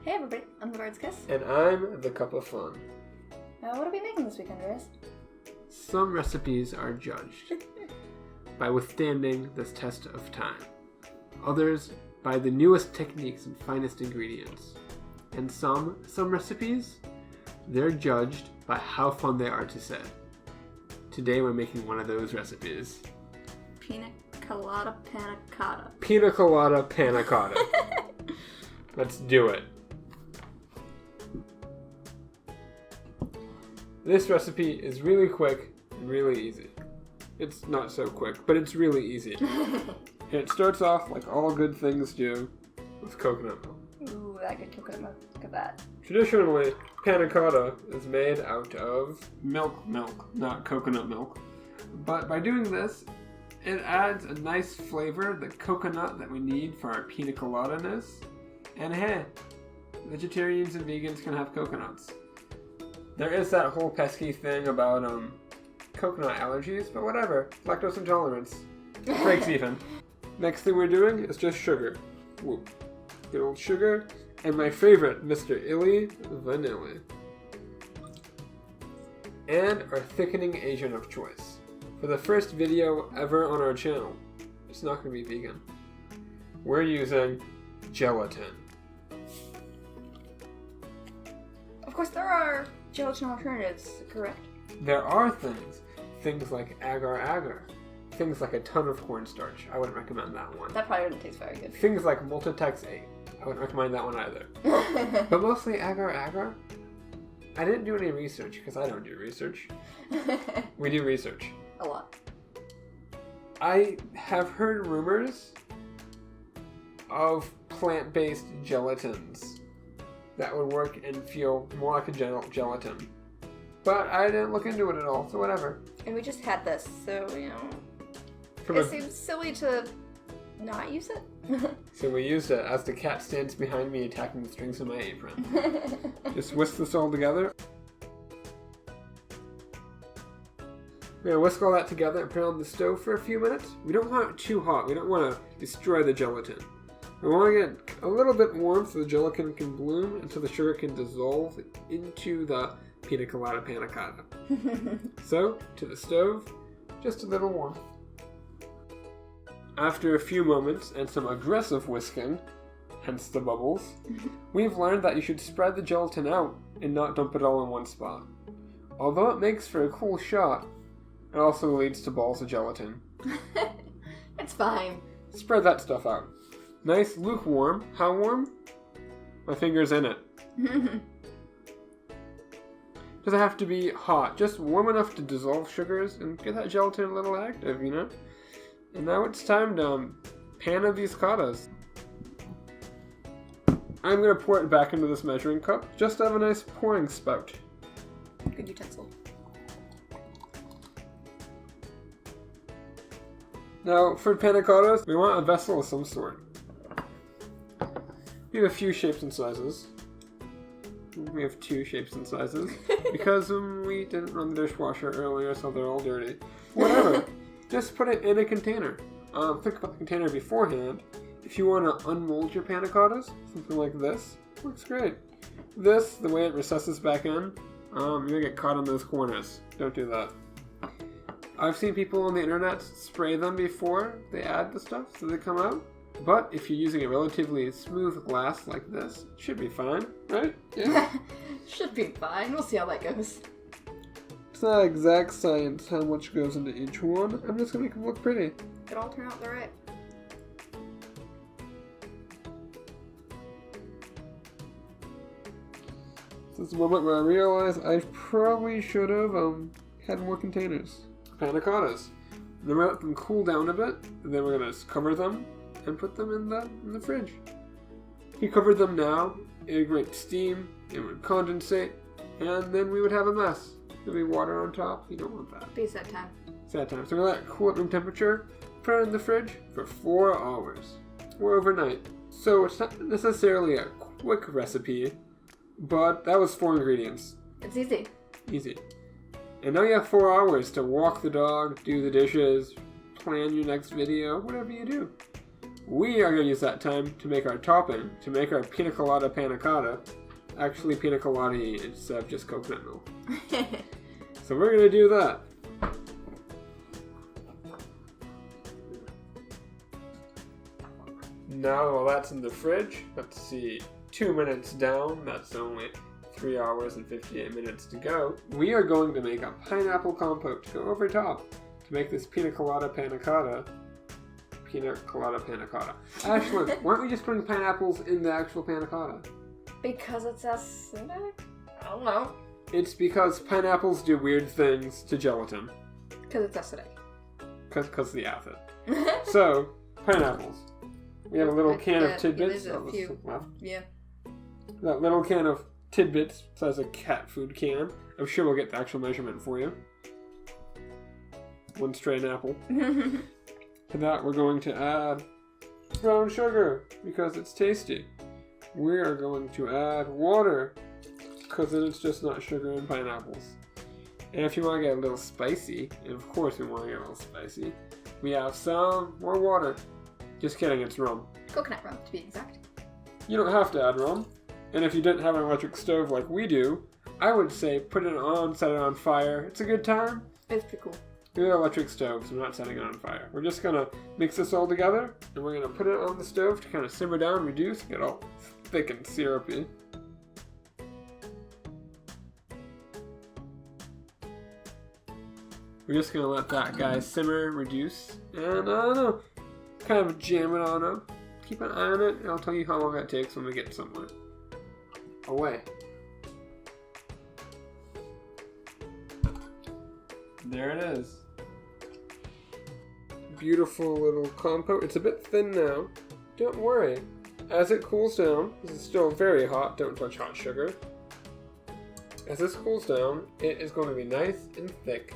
Hey everybody, I'm the Bird's Kiss. And I'm the Cup of Fun. What are we making this week, Andreas? Some recipes are judged by withstanding this test of time. Others by the newest techniques and finest ingredients. And some recipes, they're judged by how fun they are to say. Today we're making one of those recipes. Pina Colada Panna Cotta. Pina Colada Panna Cotta. Let's do it. This recipe is really quick and really easy. It's not so quick, but it's really easy. And it starts off like all good things do with coconut milk. Ooh, that good coconut milk. Look at that. Traditionally, panna cotta is made out of milk, not coconut milk. But by doing this, it adds a nice flavor, the coconut that we need for our pina colada-ness. And hey, vegetarians and vegans can have coconuts. There is that whole pesky thing about coconut allergies, but whatever. Lactose intolerance. Breaks even. Next thing we're doing is just sugar. Woo. Good old sugar. And my favorite, Mr. Illy Vanilla. And our thickening agent of choice. For the first video ever on our channel, it's not going to be vegan. We're using gelatin. Of course, there are gelatin alternatives, correct? There are things like agar-agar, things like a ton of cornstarch. I wouldn't recommend that one. That probably wouldn't taste very good. Things like Multitex 8. I wouldn't recommend that one either. But mostly agar-agar. I didn't do any research because I don't do research. We do research. A lot. I have heard rumors of plant-based gelatins that would work and feel more like a gelatin. But I didn't look into it at all, so whatever. And we just had this, so, you know, it seems silly to not use it. So we used it as the cat stands behind me attacking the strings of my apron. Just whisk this all together. We're going to whisk all that together and put it on the stove for a few minutes. We don't want it too hot. We don't want to destroy the gelatin. We want to get a little bit warm so the gelatin can bloom and so the sugar can dissolve into the Pina Colada Panna Cotta. So, to the stove, just a little warm. After a few moments and some aggressive whisking, hence the bubbles, we've learned that you should spread the gelatin out and not dump it all in one spot. Although it makes for a cool shot, it also leads to balls of gelatin. It's fine. Spread that stuff out. Nice lukewarm. How warm? My finger's in it. Doesn't have to be hot. Just warm enough to dissolve sugars and get that gelatin a little active, you know? And now it's time to panna these cottas. I'm going to pour it back into this measuring cup just to have a nice pouring spout. Good utensil. Now, for panna cottas, we want a vessel of some sort. We have a few shapes and sizes. We have 2 shapes and sizes. Because we didn't run the dishwasher earlier, so they're all dirty. Whatever. Just put it in a container. Think about the container beforehand. If you want to unmold your panna cottas, something like this, works great. This, the way it recesses back in, you're going to get caught on those corners. Don't do that. I've seen people on the internet spray them before they add the stuff so they come out. But if you're using a relatively smooth glass like this, it should be fine, right? Yeah. Should be fine. We'll see how that goes. It's not exact science how much goes into each one. I'm just going to make them look pretty. It all turn out right. This is the moment where I realize I probably should have had more containers. Panna cottas. Then we're going to let them cool down a bit, and then we're going to cover them and put them in the fridge. If you covered them now, it would make steam, it would condensate, and then we would have a mess. There'd be water on top. You don't want that. Be sad time. Sad time. So we're going to let it cool at room temperature, put it in the fridge for 4 hours, or overnight. So it's not necessarily a quick recipe, but that was 4 ingredients. It's easy. Easy. And now you have 4 hours to walk the dog, do the dishes, plan your next video, whatever you do. we are going to use that time to make our topping, to make our Pina Colada Panna Cotta. Actually, Pina Colada instead of just coconut milk. So we're going to do that. Now while that's in the fridge, let's see, 2 minutes down, that's only 3 hours and 58 minutes to go. We are going to make a pineapple compote to go over top to make this Pina Colada Panna Cotta. Pina Colada Panna Cotta. Ashlyn, why aren't we just putting pineapples in the actual panna cotta? Because it's acidic? I don't know. It's because pineapples do weird things to gelatin. Because it's acidic. Because of the acid. So, pineapples. We have a little can of tidbits. Yeah, there's a few. Left. Yeah. That little can of tidbits size a cat food can. I'm sure we'll get the actual measurement for you. 1 straight apple. To that we're going to add brown sugar because it's tasty. We are going to add water because then it's just not sugar and pineapples. And if you want to get a little spicy, and of course we want to get a little spicy, we have some more water. Just kidding, it's rum. Coconut rum, to be exact. You don't have to add rum. And if you didn't have an electric stove like we do, I would say put it on, set it on fire. It's a good time. It's pretty cool. We have an electric stove, so we're not setting it on fire. We're just going to mix this all together, and we're going to put it on the stove to kind of simmer down, reduce, get all thick and syrupy. We're just going to let that guy simmer, reduce, and I don't know, kind of jam it on up. Keep an eye on it, and I'll tell you how long that takes when we get somewhere. Away. There it is. Beautiful little compote. It's a bit thin now. Don't worry. As it cools down, this is still very hot, don't touch hot sugar. As this cools down, it is going to be nice and thick.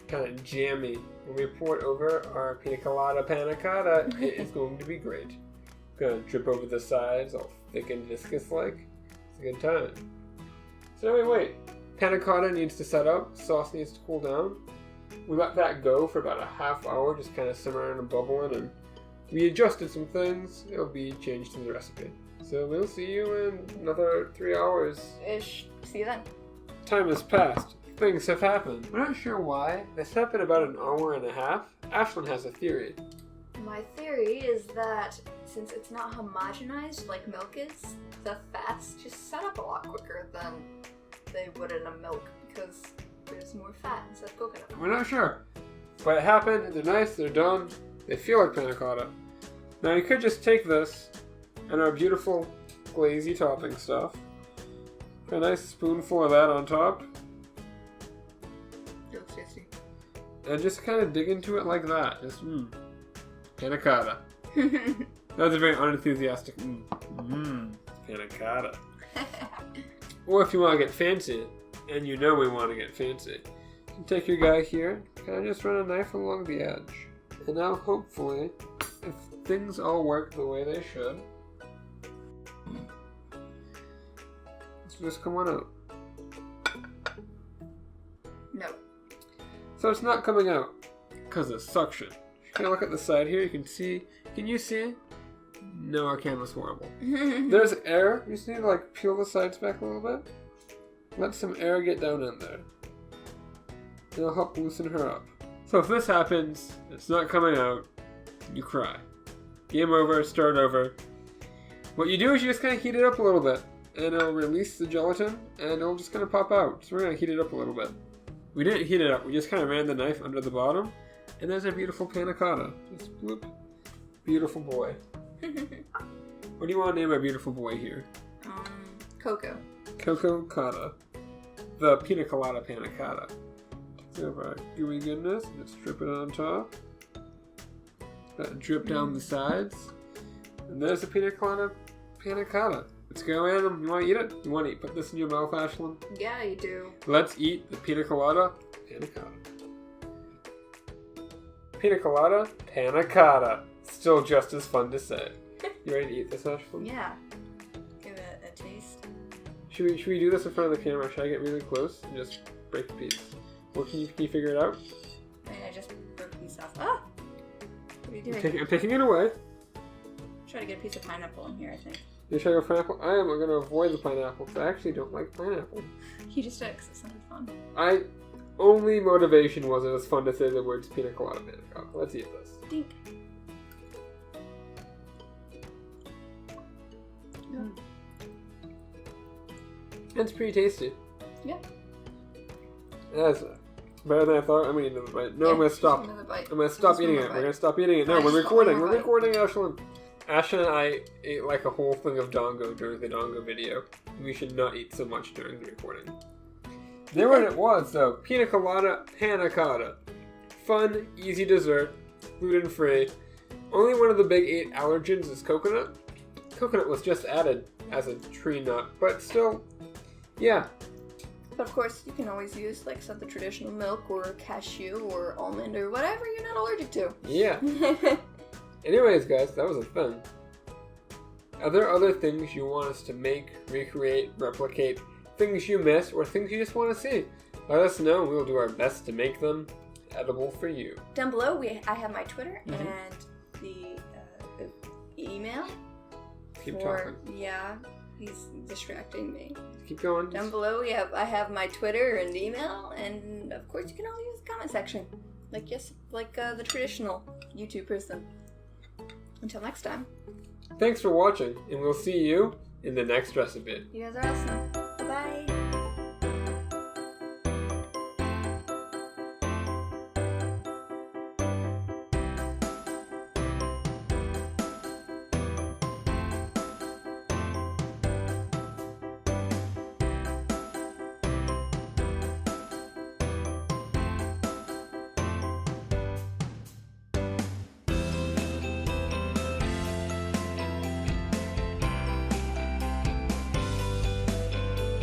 Kind of jammy. When we pour it over our Pina Colada Panna Cotta, it is going to be great. Gonna drip over the sides, all thick and viscous like. It's a good time. So anyway, wait. Panna cotta needs to set up, sauce needs to cool down. We let that go for about a half hour, just kind of simmering and bubbling, and we adjusted some things. It'll be changed in the recipe. So we'll see you in another 3 hours. Ish. See you then. Time has passed. Things have happened. We're not sure why. This happened about an hour and a half. Ashlyn has a theory. My theory is that since it's not homogenized like milk is, the fats just set up a lot quicker than they would in a milk because there's more fat instead of coconut. We're not sure. But it happened, they're nice, they're done, they feel like panna cotta. Now you could just take this and our beautiful glazy topping stuff, put a nice spoonful of that on top, It looks tasty. and just kind of dig into it like that. Just, panna cotta. That was a very unenthusiastic, panna cotta. Or if you want to get fancy, and you know we want to get fancy, you can take your guy here, kind of just run a knife along the edge. And now hopefully, if things all work the way they should, let's just come on out. No. So it's not coming out because of suction. If you kind of look at the side here, you can see, can you see? No, our camera's horrible. There's air. You just need to like peel the sides back a little bit. Let some air get down in there. It'll help loosen her up. So if this happens, it's not coming out, you cry. Game over, start over. What you do is you just kind of heat it up a little bit, and it'll release the gelatin, and it'll just kind of pop out. So we're going to heat it up a little bit. We didn't heat it up, we just kind of ran the knife under the bottom, and there's our beautiful panna cotta. Just bloop. Beautiful boy. What do you want to name our beautiful boy here? Coco. Coco Cotta. The Pina Colada Panna Cotta. Take over our gooey goodness. Just drip it on top. Let it drip down the sides. And there's the Pina Colada Panna Cotta. Let's go, Adam. You want to eat it? You want to put this in your mouth, Ashlyn? Yeah, you do. Let's eat the Pina Colada Panna Cotta. Pina Colada Panna Cotta. Still just as fun to say. You ready to eat this, Ashlyn? Yeah. Give it a taste. Should we do this in front of the camera? Should I get really close and just break a piece? Or can you figure it out? I mean, I just broke a piece off. Ah! What are you doing? I'm taking it away. Try to get a piece of pineapple in here, I think. You try to go pineapple? I am going to avoid the pineapple because I actually don't like pineapple. You just did because it sounded fun. Only motivation was it was fun to say the words Pina Colada Panna Cotta. Let's eat this. Dink. Yeah. It's pretty tasty. Yeah. That's better than I thought. I'm gonna eat another bite. No, Yeah, I'm gonna stop. another bite. I'm gonna stop Just eating one it. more We're bite. gonna stop eating it. No, Fine, we're just one recording. more We're bite. recording, Ashlyn. Ashlyn and I ate like a whole thing of dongo during the dongo video. We should not eat so much during the recording. There what it was, though. Pina Colada Panna Cotta. Fun, easy dessert, gluten-free. Only one of the big 8 allergens is coconut. Coconut was just added as a tree nut, but still, yeah. But of course, you can always use like some of the traditional milk or cashew or almond or whatever you're not allergic to. Yeah. Anyways, guys, that was a thing. Are there other things you want us to make, recreate, replicate, things you miss, or things you just want to see? Let us know and we'll do our best to make them edible for you. Down below, I have my Twitter Mhm. and the email. Keep for, talking. Yeah, he's distracting me. Keep going. Down below, I have my Twitter and email, and of course, you can always use the comment section, like the traditional YouTube person. Until next time, Thanks for watching, and we'll see you in the next recipe. you guys are awesome. Bye bye.